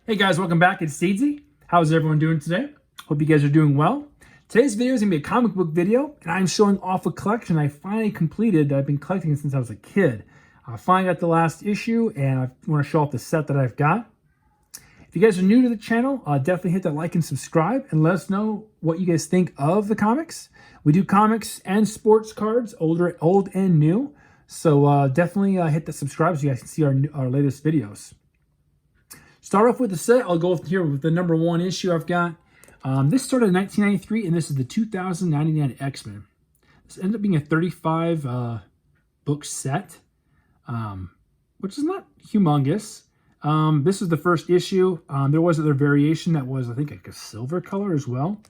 Hey guys, welcome back. It's Deedsy. How's everyone doing today? Hope you guys are doing well. Today's video is going to be a comic book video, and I'm showing off a collection I finally completed that I've been collecting since I was a kid. I finally got the last issue, and I want to show off the set that I've got. If you guys are new to the channel, definitely hit that like and subscribe, and let us know what you guys think of the comics. We do comics and sports cards, old and new. So definitely hit the subscribe so you guys can see our latest videos. Start off with the set. I'll go here with the number one issue I've got. This started in 1993, and this is the 2099 X-Men. This ended up being a 35 book set, which is not humongous. This is the first issue. There was another variation that was, I think, like a silver color as well.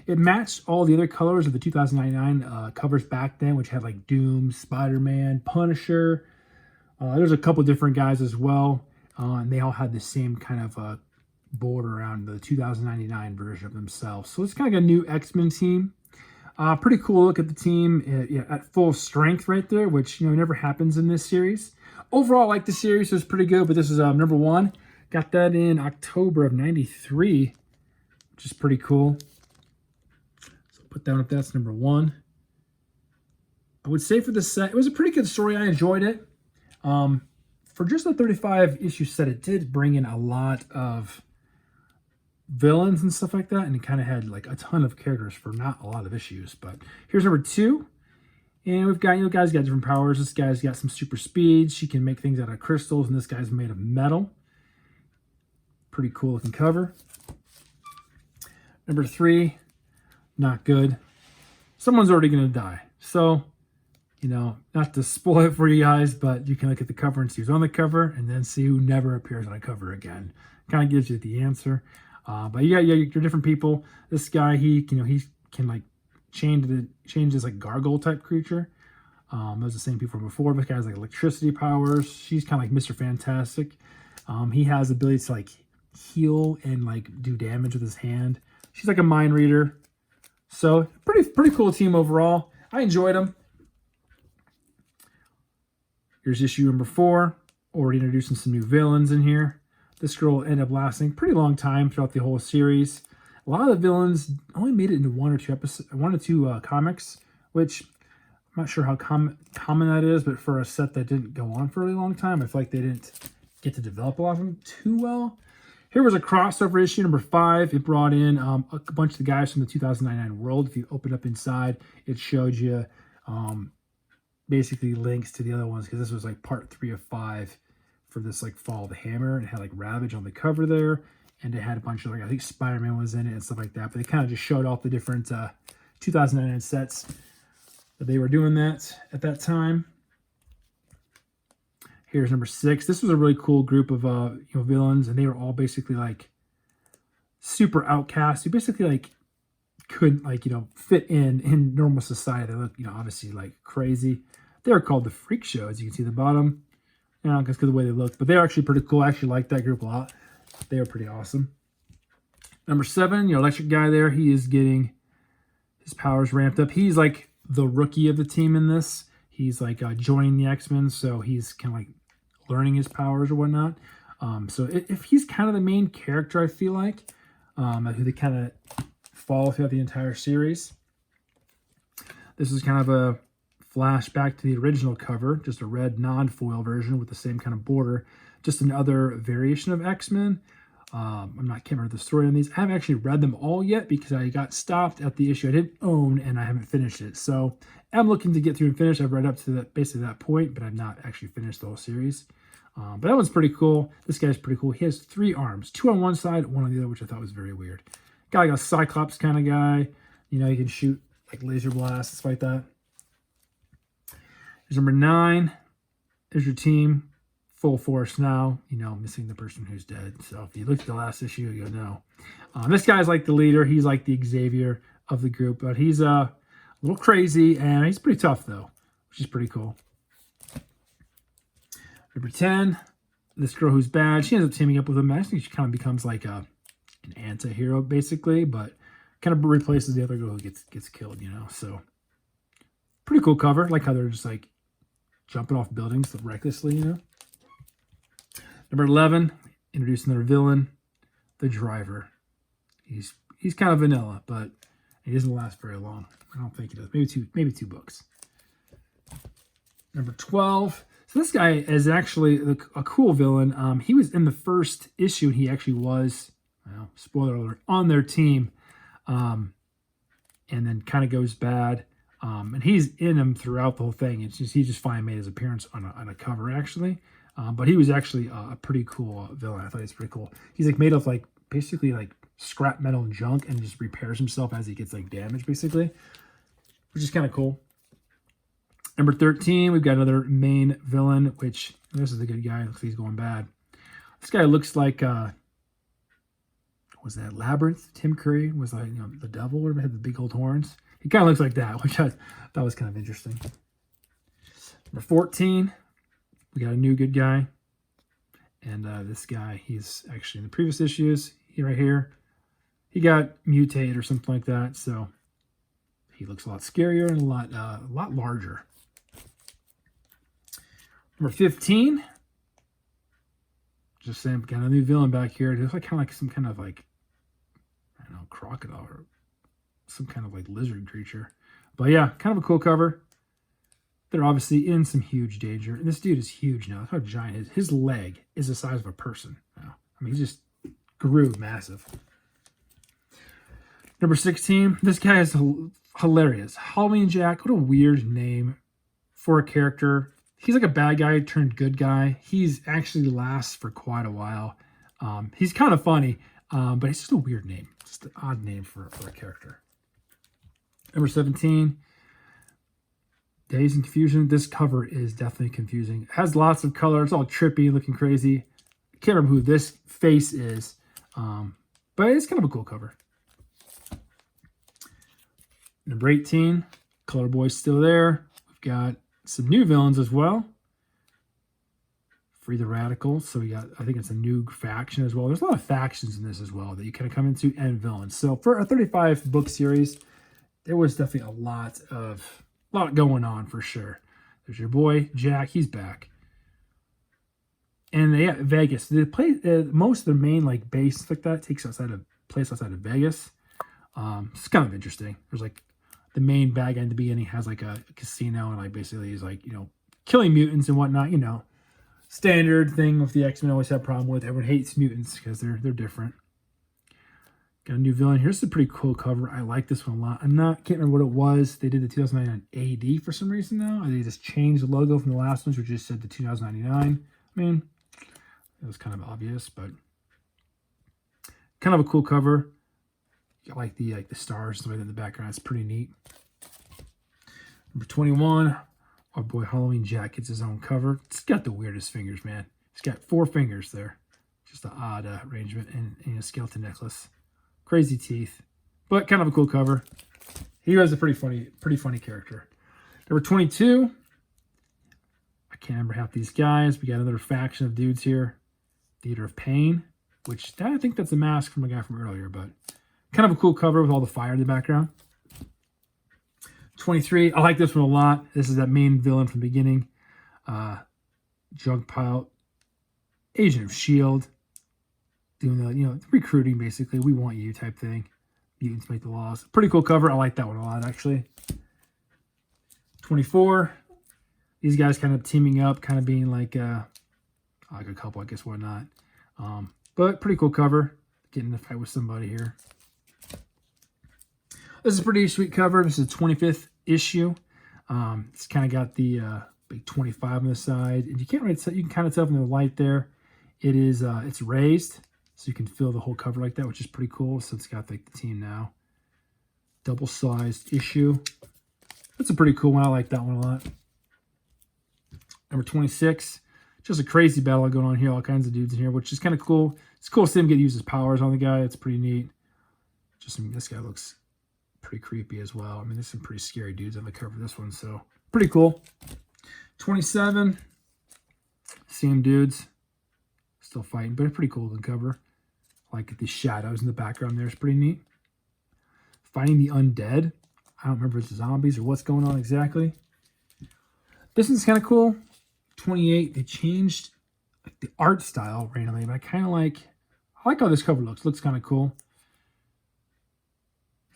It matched all the other colors of the 2099 covers back then, which had like Doom, Spider-Man, Punisher. There's a couple different guys as well. And they all had the same kind of border around the 2099 version of themselves. So it's kind of like a new X-Men team. Pretty cool look at the team at full strength right there, which never happens in this series. Overall, I like the series. It's pretty good, but this is number one. Got that in October of '93, which is pretty cool. So put down if that's number one. I would say for the set, it was a pretty good story. I enjoyed it. For just a 35 issue set, it did bring in a lot of villains and stuff like that, and it kind of had like a ton of characters for not a lot of issues. But here's number two, and we've got guys got different powers. This guy's got some super speed. She can make things out of crystals, and this guy's made of metal. Pretty cool looking cover. Number three, not good. Someone's already gonna die, so not to spoil it for you guys, but you can look at the cover and see who's on the cover, and then see who never appears on a cover again. Kind of gives you the answer. But yeah, you're different people. This guy, he can like change this like gargoyle type creature. Those are the same people from before. This guy has like electricity powers. She's kind of like Mr. Fantastic. He has the ability to like heal and like do damage with his hand. She's like a mind reader. So pretty cool team overall. I enjoyed them. Here's issue number 4. Already introducing some new villains in here. This girl will end up lasting a pretty long time throughout the whole series. A lot of the villains only made it into one or two comics, which I'm not sure how common that is, but for a set that didn't go on for a really long time, I feel like they didn't get to develop a lot of them too well. Here was a crossover issue number 5. It brought in a bunch of the guys from the 2099 world. If you open up inside, it showed you basically links to the other ones, because this was like part 3 of 5 for this like Fall of the Hammer, and it had like Ravage on the cover there, and it had a bunch of like, I think Spider-Man was in it and stuff like that. But they kind of just showed off the different 2009 sets that they were doing that at that time. Here's number 6. This was a really cool group of villains, and they were all basically like super outcasts. You basically like couldn't fit in normal society. They look obviously like crazy. They're called the Freak Show, as you can see at the bottom. Because of the way they look, but they're actually pretty cool. I actually like that group a lot. They were pretty awesome. Number 7, your electric guy there, he is getting his powers ramped up. He's like the rookie of the team in this. He's like joining the X-Men, so he's kind of like learning his powers or whatnot. So if he's kind of the main character, I feel like, who they kind of follow throughout the entire series. This is kind of a flashback to the original cover, just a red non-foil version with the same kind of border, just another variation of X-Men. Can't remember the story on these. I haven't actually read them all yet because I got stopped at the issue I didn't own, and I haven't finished it. So I'm looking to get through and finish. I've read up to basically that point, but I've not actually finished the whole series. But that one's pretty cool. This guy's pretty cool. He has 3 arms, 2 on one side, 1 on the other, which I thought was very weird. Got like a Cyclops kind of guy. You can shoot like laser blasts, stuff like that. Here's number 9. There's your team, full force now. Missing the person who's dead. So if you look at the last issue, you'll know. This guy's like the leader. He's like the Xavier of the group, but he's a little crazy, and he's pretty tough though, which is pretty cool. Number 10, this girl who's bad. She ends up teaming up with him. I think she kind of becomes like an anti-hero basically, but kind of replaces the other girl who gets killed. So pretty cool cover. Like how they're just like jumping off buildings recklessly, Number 11, introducing their villain. the driver. He's kind of vanilla, but he doesn't last very long. I don't think he does. Maybe two books. Number 12. So this guy is actually a cool villain. He was in the first issue, and he actually was, well, spoiler alert, on their team. And then kind of goes bad. And he's in them throughout the whole thing. It's just he just finally made his appearance on a cover, actually. But he was actually a pretty cool villain. I thought he was pretty cool. He's like made of like basically like scrap metal and junk, and just repairs himself as he gets like damaged, basically, which is kind of cool. Number 13, we've got another main villain, which this is the good guy. Looks like he's going bad. This guy looks like was that Labyrinth? Tim Curry was like, you know, the devil, or had the big old horns. He kind of looks like that, which I thought was kind of interesting. Number 14, we got a new good guy. And this guy, he's actually in the previous issues, right here, he got mutated or something like that. So he looks a lot scarier and a lot larger. Number 15, just saying, got a new villain back here. It looks like kind of like some kind of like, I don't know, crocodile or some kind of like lizard creature. But yeah, kind of a cool cover. They're obviously in some huge danger. And this dude is huge now. Look how giant he is. His leg is the size of a person now. I mean, he just grew massive. Number 16, this guy is hilarious. Halloween Jack, what a weird name for a character. He's like a bad guy turned good guy. He's actually lasts for quite a while. He's kind of funny, but it's just a weird name. Just an odd name for a character. Number 17, Days and Confusion. This cover is definitely confusing. It has lots of color. It's all trippy, looking crazy. I can't remember who this face is, but it's kind of a cool cover. Number 18, Color Boy's still there. We've got some new villains as well. Free the Radicals. So we got, I think it's a new faction as well. There's a lot of factions in this as well that you kind of come into, and villains. So for a 35 book series, there was definitely a lot going on for sure. There's your boy Jack, he's back. And they got Vegas. They play most of their main like base like that takes outside of Vegas. It's kind of interesting. There's like the main bad guy in the beginning has like a casino, and like basically he's like, you know, killing mutants and whatnot, you know. Standard thing with the X-Men always have a problem with. Everyone hates mutants because they're different. Got a new villain. Here's a pretty cool cover. I like this one a lot. Can't remember what it was. They did the 2099 AD for some reason now. They just changed the logo from the last ones, which just said the 2099. I mean, it was kind of obvious, but kind of a cool cover. You got like the stars right in the background. It's pretty neat. Number 21, our boy Halloween Jack gets his own cover. It's got the weirdest fingers, man. It's got 4 fingers there. Just an odd arrangement, and a skeleton necklace. Crazy teeth, but kind of a cool cover. He was a pretty funny character. Number 22. I can't remember half these guys. We got another faction of dudes here. Theater of Pain, which I think that's a mask from a guy from earlier, but kind of a cool cover with all the fire in the background. 23. I like this one a lot. This is that main villain from the beginning. Junk Pile, Agent of S.H.I.E.L.D. Doing the, you know, recruiting basically. We want you type thing. Mutants make the laws. Pretty cool cover. I like that one a lot, actually. 24. These guys kind of teaming up, kind of being like a couple, I guess, whatnot. But pretty cool cover. Getting in a fight with somebody here. This is a pretty sweet cover. This is the 25th issue. It's kind of got the big 25 on the side, and you can't really tell. You can kind of tell from the light there. It is it's raised, so you can feel the whole cover like that, which is pretty cool. So it's got like the team now. Double-sized issue. That's a pretty cool one. I like that one a lot. Number 26. Just a crazy battle going on here. All kinds of dudes in here, which is kind of cool. It's cool to see him get to use his powers on the guy. It's pretty neat. This guy looks pretty creepy as well. I mean, there's some pretty scary dudes on the cover of this one, so pretty cool. 27. Same dudes. Still fighting, but a pretty cool looking cover. I like the shadows in the background there. It's pretty neat. Fighting the undead. I don't remember if it's zombies or what's going on exactly. This one's kind of cool. 28. They changed like the art style randomly, but I I like how this cover looks. Looks kind of cool.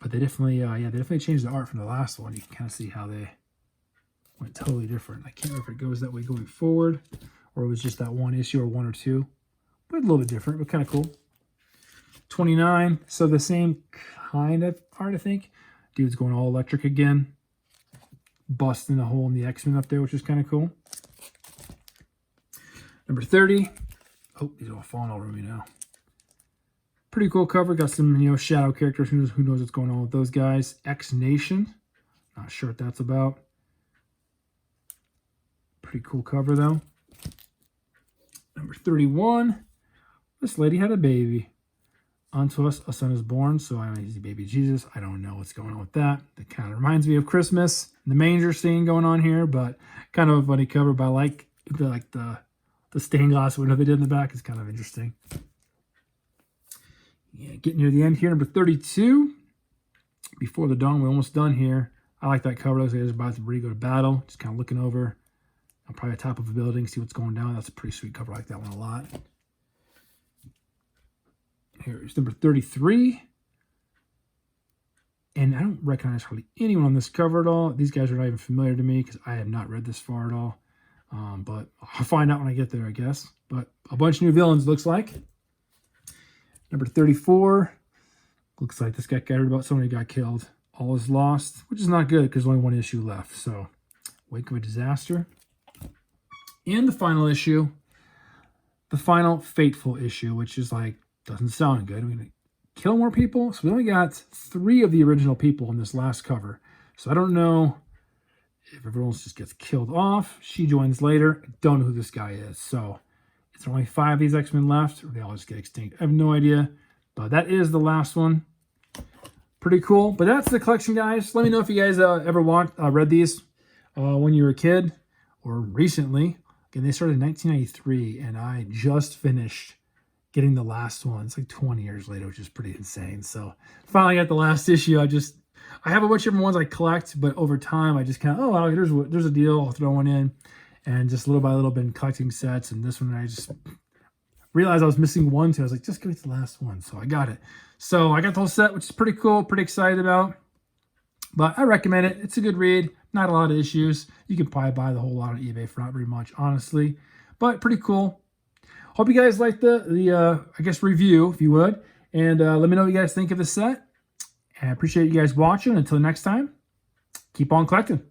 But they definitely, yeah, they definitely changed the art from the last one. You can kind of see how they went totally different. I can't remember if it goes that way going forward, or it was just that one issue or one or two. But a little bit different, but kind of cool. 29, so the same kind of art, I think. Dude's going all electric again. Busting a hole in the X-Men up there, which is kind of cool. Number 30. Oh, he's all falling all over me now. Pretty cool cover. Got some, shadow characters. Who knows what's going on with those guys. X Nation. Not sure what that's about. Pretty cool cover, though. Number 31. This lady had a baby. Unto us a son is born, so I mean, he's a baby Jesus. I don't know what's going on with that. It kind of reminds me of Christmas, the manger scene going on here, but kind of a funny cover. But I like the stained glass window they did in the back is kind of interesting. Yeah, getting near the end here, number 32. Before the Dawn, we're almost done here. I like that cover. Those guys are about to go to battle. Just kind of looking over. I'm probably top of a building, see what's going down. That's a pretty sweet cover. I like that one a lot. Here's number 33. And I don't recognize hardly anyone on this cover at all. These guys are not even familiar to me because I have not read this far at all. But I'll find out when I get there, I guess. But a bunch of new villains, looks like. Number 34. Looks like this guy cared about someone who got killed. All is lost, which is not good because there's only one issue left. So, wake of a disaster. And the final issue. The final fateful issue, which is like, doesn't sound good. We're going to kill more people. So we only got 3 of the original people in this last cover. So I don't know if everyone else just gets killed off. She joins later. I don't know who this guy is. So it's only 5 of these X-Men left, or they all just get extinct. I have no idea. But that is the last one. Pretty cool. But that's the collection, guys. Let me know if you guys ever read these when you were a kid or recently. Again, they started in 1993, and I just finished getting the last one. It's like 20 years later, which is pretty insane. So finally got the last issue. I have a bunch of different ones I collect, but over time I just kind of, well, there's a deal. I'll throw one in, and just little by little been collecting sets. And this one I just realized I was missing one, so I was like, just give me the last one. So I got it. So I got the whole set, which is pretty cool, pretty excited about. But I recommend it. It's a good read. Not a lot of issues. You can probably buy the whole lot on eBay for not very much, honestly. But pretty cool. Hope you guys liked the I guess, review, if you would. And let me know what you guys think of the set. And I appreciate you guys watching. Until next time, keep on collecting.